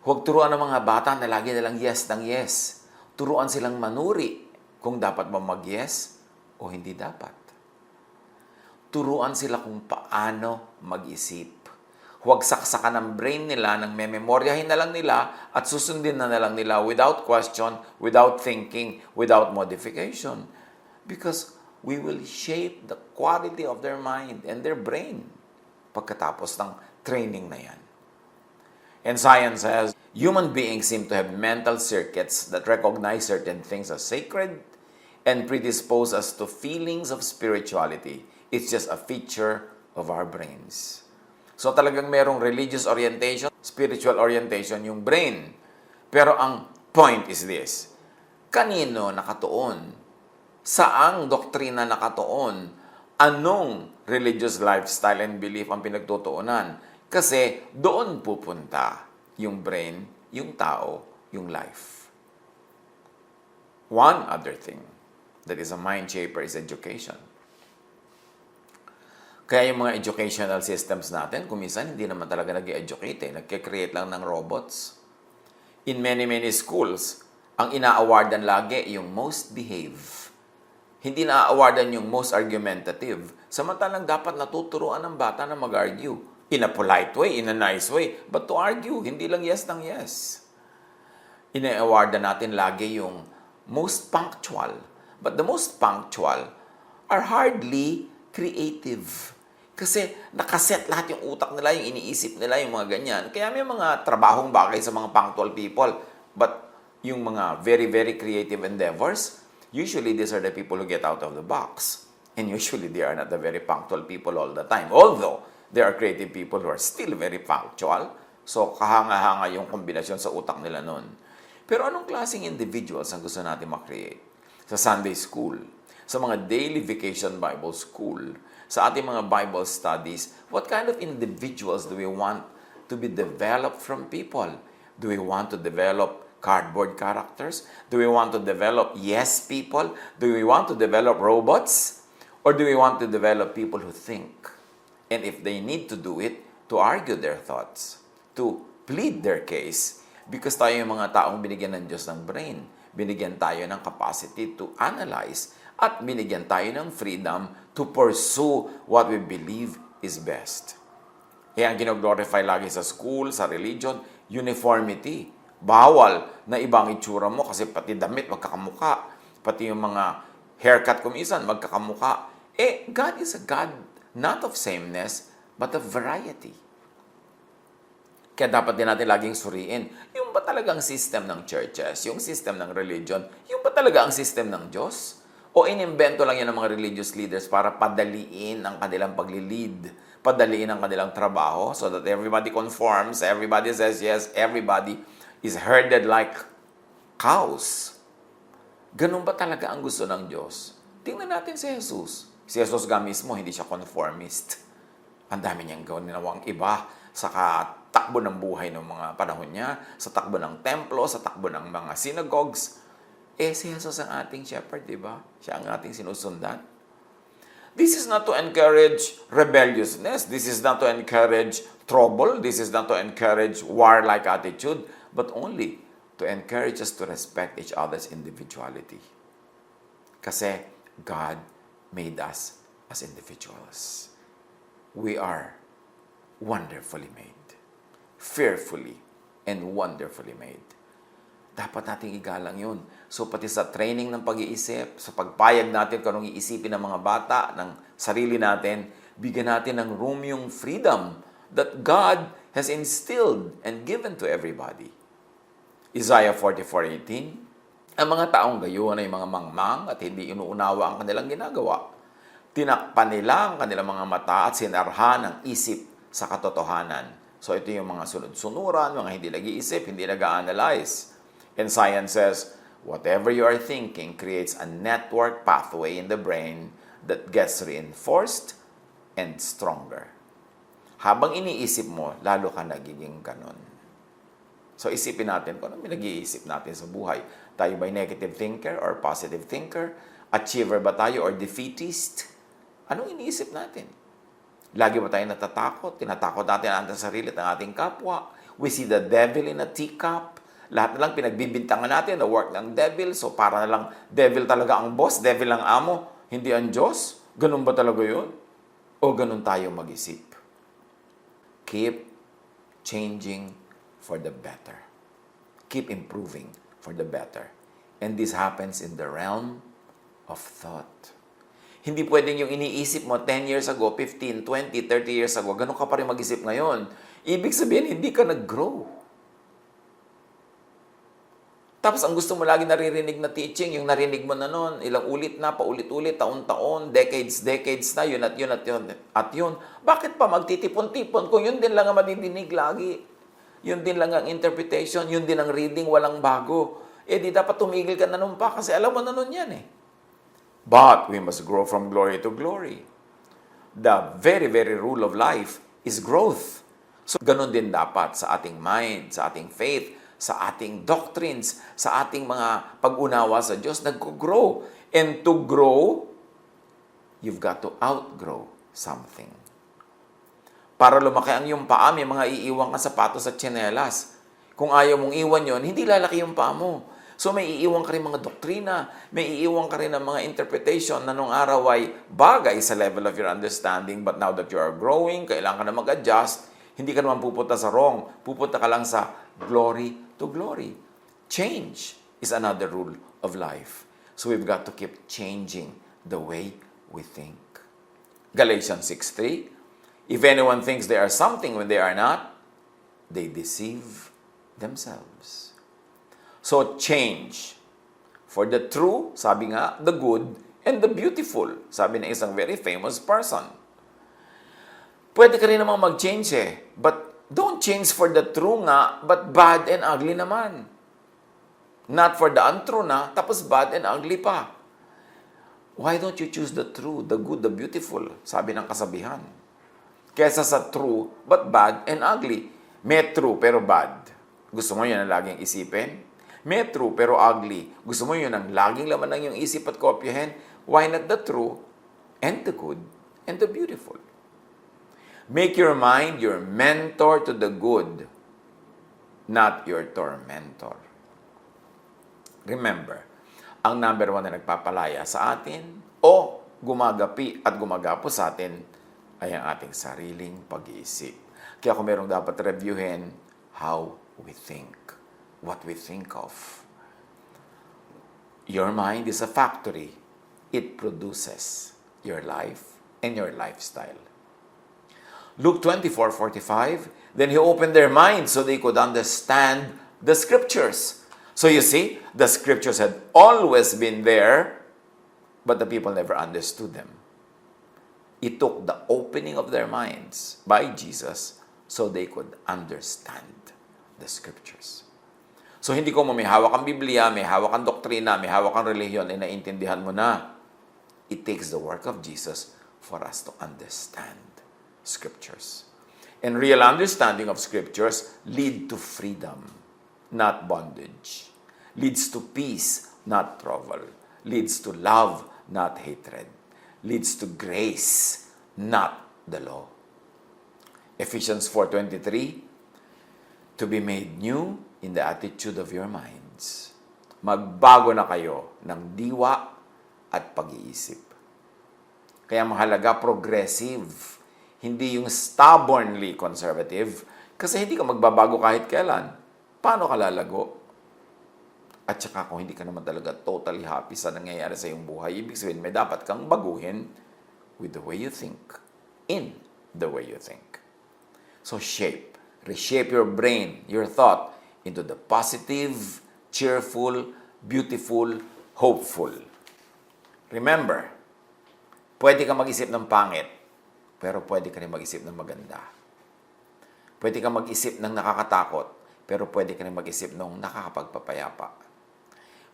Huwag turuan ng mga bata na lagi nilang yes ng yes. Turuan silang manuri kung dapat ba mag-yes o hindi dapat. Turuan sila kung paano mag-isip. Huwag saksakan ang brain nila nang mememoryahin na lang nila at susundin na lang nila without question, without thinking, without modification. Because we will shape the quality of their mind and their brain pagkatapos ng training na yan. And science says, human beings seem to have mental circuits that recognize certain things as sacred and predispose us to feelings of spirituality. It's just a feature of our brains. So talagang merong religious orientation, spiritual orientation yung brain. Pero ang point is this, kanino nakatuon? Saang doktrina nakatuon? Anong religious lifestyle and belief ang pinagtutuunan? Kasi doon pupunta yung brain, yung tao, yung life. One other thing that is a mind shaper is education. Kaya yung mga educational systems natin, kung minsan hindi naman talaga nag-educate, nagke-create lang ng robots. In many schools, ang ina-awardan lagi yung most behave. Hindi na-awardan yung most argumentative. Samantalang dapat natuturuan ng bata na mag-argue. In a polite way, in a nice way, but to argue, hindi lang yes ng yes. ine-awardan natin lagi yung most punctual. But the most punctual are hardly creative. Kasi nakaset lahat yung utak nila, yung iniisip nila, yung mga ganyan. Kaya may mga trabahong bagay sa mga punctual people. But yung mga very, very creative endeavors, usually these are the people who get out of the box. And usually they are not the very punctual people all the time. Although, there are creative people who are still very punctual. So, kahanga-hanga yung kombinasyon sa utak nila nun. Pero anong klaseng individuals ang gusto natin makreate? Sa Sunday school, sa mga daily vacation Bible school, sa ating mga Bible studies, what kind of individuals do we want to be developed from people? Do we want to develop cardboard characters? Do we want to develop yes people? Do we want to develop robots? Or do we want to develop people who think? And if they need to do it, to argue their thoughts, to plead their case, because tayo yung mga taong binigyan ng Diyos ng brain, binigyan tayo ng capacity to analyze, at binigyan tayo ng freedom to pursue what we believe is best. Kaya ang ginoglorify lagi sa school, sa religion, uniformity. Bawal na ibang itsura mo kasi pati damit magkakamuka, pati yung mga haircut kumisan magkakamuka. God is a God not of sameness, but of variety. Kaya dapat din natin laging suriin, yung ba talagang system ng churches, yung system ng religion, yung ba talaga ang system ng Diyos? O inimbento lang yan ng mga religious leaders para padaliin ang kanilang paglilid, padaliin ang kanilang trabaho, so that everybody conforms, everybody says yes, everybody is herded like cows. Ganun ba talaga ang gusto ng Diyos? Tingnan natin si Jesus. Si Jesus nga mismo, hindi siya conformist. Ang dami niyang ginawang iba sa takbo ng buhay ng mga panahon niya, sa takbo ng templo, sa takbo ng mga synagogues. Si Jesus ang ating shepherd, di ba? Siya ang ating sinusundan. This is not to encourage rebelliousness. This is not to encourage trouble. This is not to encourage warlike attitude, but only to encourage us to respect each other's individuality. Kasi God made us as individuals. We are wonderfully made, fearfully and wonderfully made. Dapat nating igalang yun. So pati sa training ng pag-iisip, sa pagpayag natin kung anong iisipin ng mga bata, ng sarili natin, bigyan natin ng room yung freedom that God has instilled and given to everybody. Isaiah 44:18, ang mga taong gayon ay mga mangmang at hindi inuunawa ang kanilang ginagawa. Tinakpan nila ang kanilang mga mata at sinarhan ang isip sa katotohanan. So ito yung mga sunod-sunuran, mga hindi nag-iisip, hindi nag-analyze. And science says, whatever you are thinking creates a network pathway in the brain that gets reinforced and stronger. Habang iniisip mo, lalo ka nagiging ganon. So isipin natin kung ano nag-iisip natin sa buhay. Tayo ba'y negative thinker or positive thinker? Achiever ba tayo or defeatist? Anong iniisip natin? Lagi ba tayo natatakot? Tinatakot natin ang ating sarili at ang ating kapwa? We see the devil in a teacup. Lahat na lang pinagbibintangan natin na work ng devil. So para na lang devil talaga ang boss, devil ang amo, hindi ang Diyos. Ganun ba talaga yun? O ganun tayo mag-isip? Keep changing for the better. Keep improving for the better. And this happens in the realm of thought. Hindi pwedeng yung iniisip mo 10 years ago, 15, 20, 30 years ago, ganun ka pa rin mag-isip ngayon. Ibig sabihin, hindi ka nag-grow. Tapos ang gusto mo lagi naririnig na teaching, yung narinig mo na noon, ilang ulit na, paulit-ulit, taon-taon, decades na, yun at yun at yun at yun. Bakit pa magtitipon-tipon kung yun din lang ang madidinig lagi? Yun din lang ang interpretation, yun din ang reading, walang bago. Di dapat tumigil ka na nun pa kasi alam mo na nun yan eh. But we must grow from glory to glory. The very, very rule of life is growth. So, ganun din dapat sa ating mind, sa ating faith, sa ating doctrines, sa ating mga pag-unawa sa Diyos, nag-grow. And to grow, you've got to outgrow something. Para lumaki ang iyong paa, may mga iiwan ka sapatos at tsinelas. Kung ayaw mong iwan yon, hindi lalaki yung paa mo. So may iiwan ka rin mga doktrina, may iiwan ka rin ng mga interpretation na nung araw ay bagay sa level of your understanding, but now that you are growing, kailangan ka na mag-adjust, hindi ka naman pupunta sa wrong, pupunta ka lang sa glory to glory. Change is another rule of life. So we've got to keep changing the way we think. Galatians 6:3, if anyone thinks they are something when they are not, they deceive themselves. So change for the true, sabi nga, the good, and the beautiful, sabi ng isang very famous person. Pwede ka rin namang mag-change but don't change for the true nga, but bad and ugly naman. Not for the untrue na, tapos bad and ugly pa. Why don't you choose the true, the good, the beautiful? Sabi ng kasabihan. Kesa sa true, but bad and ugly. May true, pero bad. Gusto mo yun ang laging isipin? May true, pero ugly. Gusto mo yun ang laging laman ng iyong isip at kopyahin? Why not the true, and the good, and the beautiful? Make your mind your mentor to the good, not your tormentor. Remember, ang number one na nagpapalaya sa atin o gumagapi at gumagapo sa atin ay ang ating sariling pag-iisip. Kaya kung merong dapat reviewin, how we think, what we think of. Your mind is a factory. It produces your life and your lifestyle. Luke 24:45, then he opened their minds so they could understand the scriptures. So you see, the scriptures had always been there, but the people never understood them. It took the opening of their minds by Jesus so they could understand the scriptures. So hindi ko may hawak ang Biblia, may hawak ang doktrina, may hawak ang relihiyon, ay naintindihan mo na. It takes the work of Jesus for us to understand scriptures. And real understanding of scriptures lead to freedom, not bondage. Leads to peace, not trouble. Leads to love, not hatred. Leads to grace, not the law. Ephesians 4:23, to be made new in the attitude of your minds. Magbago na kayo ng diwa at pag-iisip. Kaya mahalaga, progressive. Hindi yung stubbornly conservative, kasi hindi ka magbabago kahit kailan. Paano ka lalago? At saka kung hindi ka naman talaga totally happy sa nangyayari sa iyong buhay, ibig sabihin may dapat kang baguhin with the way you think, in the way you think. So reshape your brain, your thought, into the positive, cheerful, beautiful, hopeful. Remember, pwede ka mag-isip ng pangit, pero pwede ka rin mag-isip ng maganda. Pwede ka mag-isip ng nakakatakot, pero pwede ka rin mag-isip ng nakakapagpapayapa.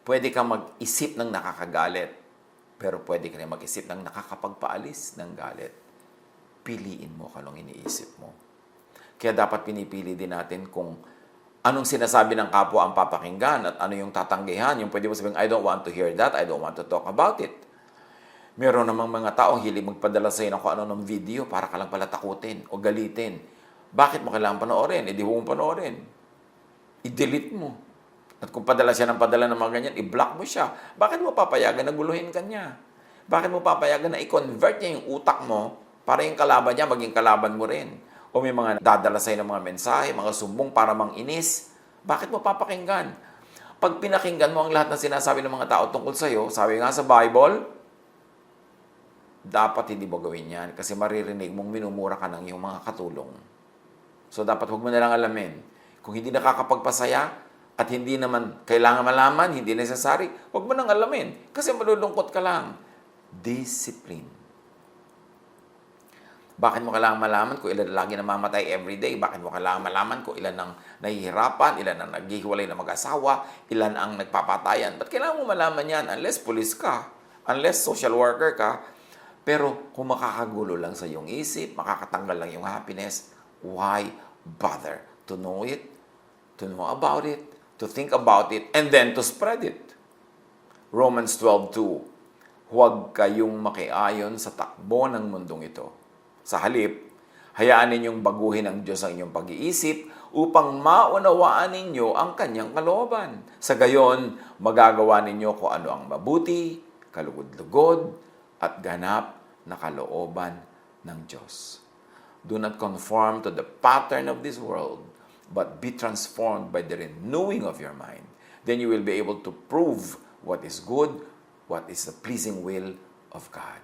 Pwede ka mag-isip ng nakakagalit, pero pwede ka rin mag-isip ng nakakapagpaalis ng galit. Piliin mo kung anong iniisip mo. Kaya dapat pinipili din natin kung anong sinasabi ng kapwa ang papakinggan at ano yung tatanggihan. Yung pwede mo sabihin, I don't want to hear that, I don't want to talk about it. Meron namang mga taong hilig magpadala sa iyo ng kung ano ng video para ka lang pala takutin o galitin. Bakit mo kailangan panoorin? E di huwag mong panoorin. I-delete mo. At kung padala siya ng padala ng mga ganyan, i-block mo siya. Bakit mo papayagan na guluhin ka niya? Bakit mo papayagan na i-convert niya yung utak mo para yung kalaban niya maging kalaban mo rin? O may mga dadala sa iyo ng mga mensahe, mga sumbong para mang-inis. Bakit mo papakinggan? Pag pinakinggan mo ang lahat ng sinasabi ng mga tao tungkol sa iyo, sabi nga sa Bible, dapat hindi mo gawin yan kasi maririnig mong minumura ka ng iyong mga katulong. So, dapat huwag mo na lang alamin. Kung hindi nakakapagpasaya at hindi naman kailangan malaman, hindi necessary, huwag mo nang alamin kasi malulungkot ka lang. Discipline. Bakit mo kailangan malaman kung ilan lagi namamatay everyday? Bakit mo kailangan malaman kung ilan ang nahihirapan, ilan ang naghihiwalay na mag-asawa, ilan ang nagpapatayan? Ba't kailangan mo malaman yan? Unless police ka, unless social worker ka. Pero kung makakagulo lang sa iyong isip, makakatanggal lang yung happiness, why bother to know it, to know about it, to think about it, and then to spread it? Romans 12:2, huwag kayong makiayon sa takbo ng mundong ito. Sa halip, hayaan ninyong baguhin ng Diyos ang inyong pag-iisip upang maunawaan ninyo ang kanyang kalooban. Sa gayon, magagawa ninyo kung ano ang mabuti, kalugod-lugod, at ganap na kalooban ng Diyos. Do not conform to the pattern of this world, but be transformed by the renewing of your mind, then you will be able to prove what is good, what is the pleasing will of God.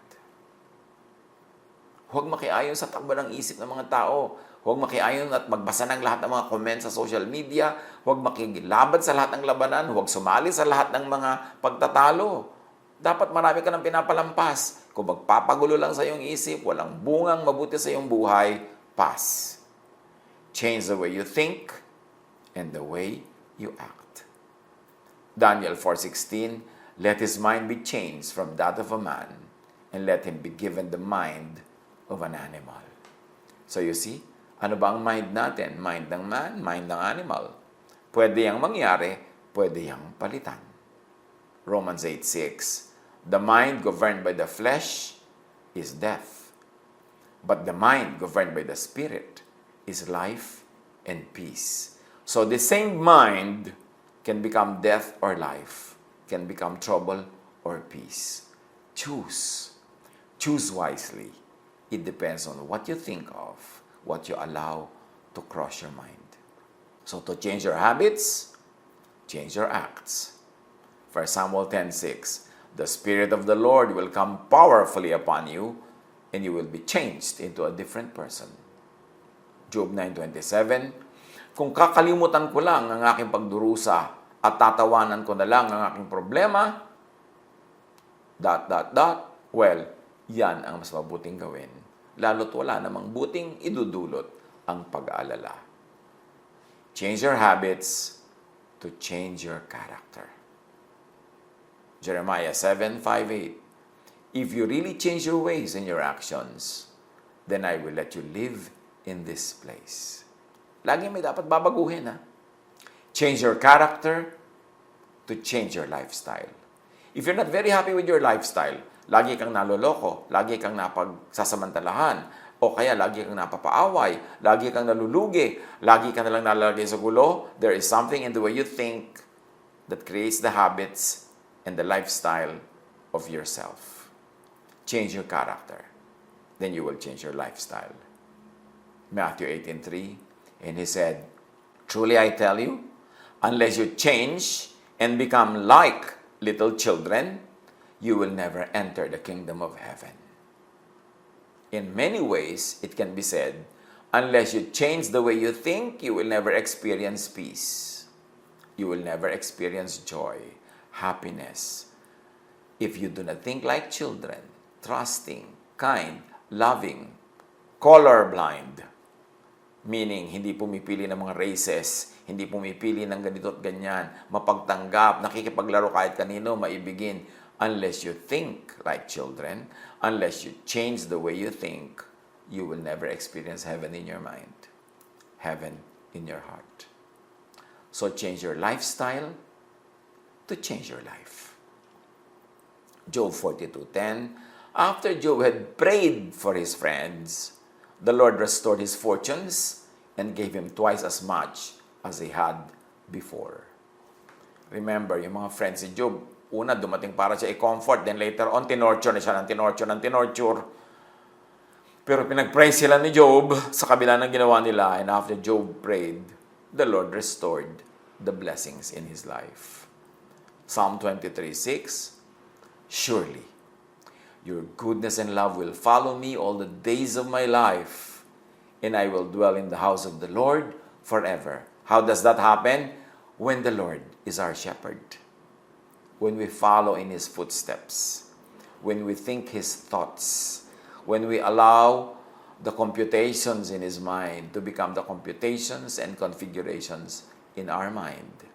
Huwag makiayon sa takbo ng isip ng mga tao. Huwag makiayon at magbasa ng lahat ng mga comments sa social media. Huwag makilabad sa lahat ng labanan. Huwag sumali sa lahat ng mga pagtatalo. Dapat marami ka ng pinapalampas. Kung magpapagulo lang sa iyong isip, walang bungang mabuti sa iyong buhay, pass. Change the way you think and the way you act. Daniel 4:16, let his mind be changed from that of a man, and let him be given the mind of an animal. So you see, ano ba ang mind natin? Mind ng man, mind ng animal. Pwede yang mangyari, pwede yang palitan. Romans 8:6, the mind governed by the flesh is death, but the mind governed by the Spirit is life and peace. So the same mind can become death or life, can become trouble or peace. Choose. Choose wisely. It depends on what you think of, what you allow to cross your mind. So to change your habits, change your acts. 1 Samuel 10:6, the Spirit of the Lord will come powerfully upon you, and you will be changed into a different person. Job 9:27, kung kakalimutan ko lang ang aking pagdurusa at tatawanan ko na lang ang aking problema, ... well, yan ang mas mabuting gawin. Lalo't wala namang buting idudulot ang pag-aalala. Change your habits to change your character. Jeremiah 7:5-8, if you really change your ways and your actions, then I will let you live in this place. Lagi may dapat babaguhin, ha? Change your character to change your lifestyle. If you're not very happy with your lifestyle, lagi kang naloloko, lagi kang napagsasamantalahan, o kaya lagi kang napapaaway, lagi kang nalulugi, lagi kang nalang nalalagay sa gulo, there is something in the way you think that creates the habits and the lifestyle of yourself. Change your character. Then you will change your lifestyle. Matthew 18:3, and he said, truly I tell you, unless you change and become like little children, you will never enter the kingdom of heaven. In many ways, it can be said, unless you change the way you think, you will never experience peace. You will never experience joy, happiness. If you do not think like children, trusting, kind, loving, colorblind, meaning hindi pumipili ng mga races, hindi pumipili ng ganito at ganyan, mapagtanggap, nakikipaglaro kahit kanino, maibigin. Unless you think like children, unless you change the way you think, you will never experience heaven in your mind, heaven in your heart. So change your lifestyle to change your life. Job 42:10, after Job had prayed for his friends, the Lord restored his fortunes and gave him twice as much as he had before. Remember, yung mga friends si Job, una dumating para siya i-comfort, then later on, tinorture na siya ng tinorture. Pero pinag-pray sila ni Job sa kabila ng ginawa nila, and after Job prayed, the Lord restored the blessings in his life. Psalm 23:6, surely, your goodness and love will follow me all the days of my life, and I will dwell in the house of the Lord forever. How does that happen? When the Lord is our shepherd. When we follow in His footsteps. When we think His thoughts. When we allow the computations in His mind to become the computations and configurations in our mind.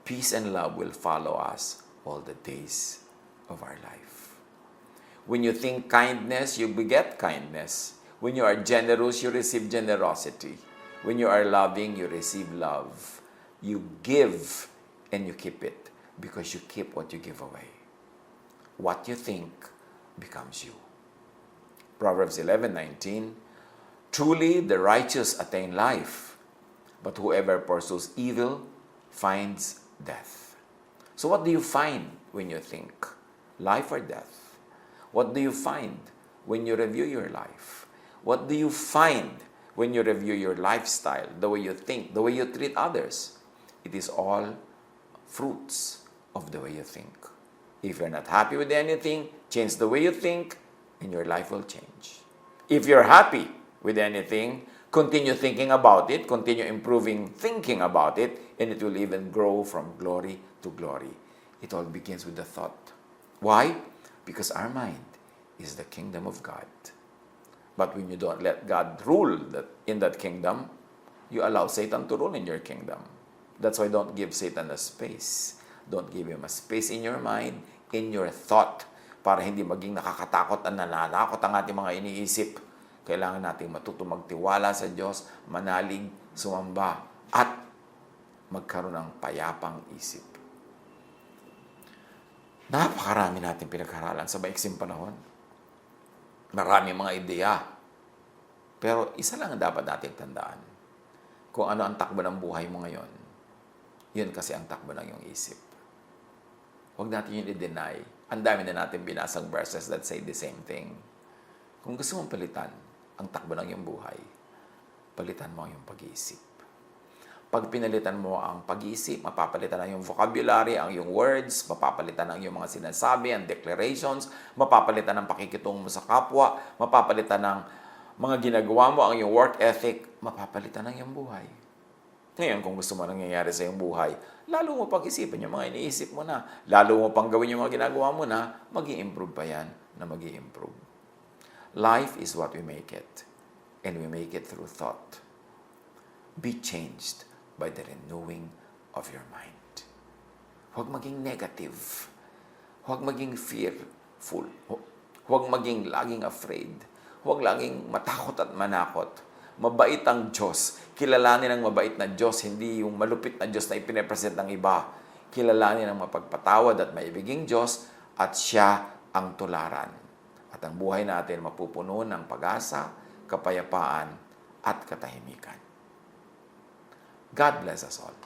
Peace and love will follow us all the days of our life. When you think kindness, you beget kindness. When you are generous, you receive generosity. When you are loving, you receive love. You give and you keep it because you keep what you give away. What you think becomes you. Proverbs 11:19, truly the righteous attain life, but whoever pursues evil finds death. So what do you find when you think? Life or death? What do you find when you review your life? What do you find when you review your lifestyle, the way you think, the way you treat others? It is all fruits of the way you think. If you're not happy with anything, change the way you think, and your life will change. If you're happy with anything, continue thinking about it, continue improving thinking about it, and it will even grow from glory to glory. It all begins with the thought. Why? Because our mind is the kingdom of God. But when you don't let God rule in that kingdom, you allow Satan to rule in your kingdom. That's why don't give Satan a space. Don't give him a space in your mind, in your thought, para hindi maging nakakatakot at nananakot ang ating mga iniisip. Kailangan nating matuto magtiwala sa Diyos, manalig, sumamba, at magkaroon ng payapang isip. Napakarami natin pinag-aralan sa maiksing panahon. Marami mga ideya. Pero isa lang ang dapat nating tandaan. Kung ano ang takbo ng buhay mo ngayon, yun kasi ang takbo ng iyong isip. Huwag natin yun i-deny. Ang dami na natin binasang verses that say the same thing. Kung gusto mong palitan ang takbo ng iyong buhay, palitan mo ang iyong pag-iisip. Pag pinalitan mo ang pag-iisip, mapapalitan ang iyong vocabulary, ang iyong words, mapapalitan ang iyong mga sinasabi, ang declarations, mapapalitan ang pakikitungo mo sa kapwa, mapapalitan ang mga ginagawa mo, ang iyong work ethic, mapapalitan ang iyong buhay. Ngayon, kung gusto mo nangyayari sa iyong buhay, lalo mo pag-isipan yung mga iniisip mo na, lalo mo pang gawin yung mga ginagawa mo na, mag-i-improve pa yan na mag-i-improve. Life is what we make it, and we make it through thought. Be changed by the renewing of your mind. Huwag maging negative. Huwag maging fearful. Huwag maging laging afraid. Huwag laging matakot at manakot. Mabait ang Diyos. Kilalanin ang mabait na Diyos, hindi yung malupit na Diyos na ipinepresent ng iba. Kilalanin ang mapagpatawad at maibiging Diyos at Siya ang tularan. At ang buhay natin mapupuno ng pag-asa, kapayapaan at katahimikan. God bless us all.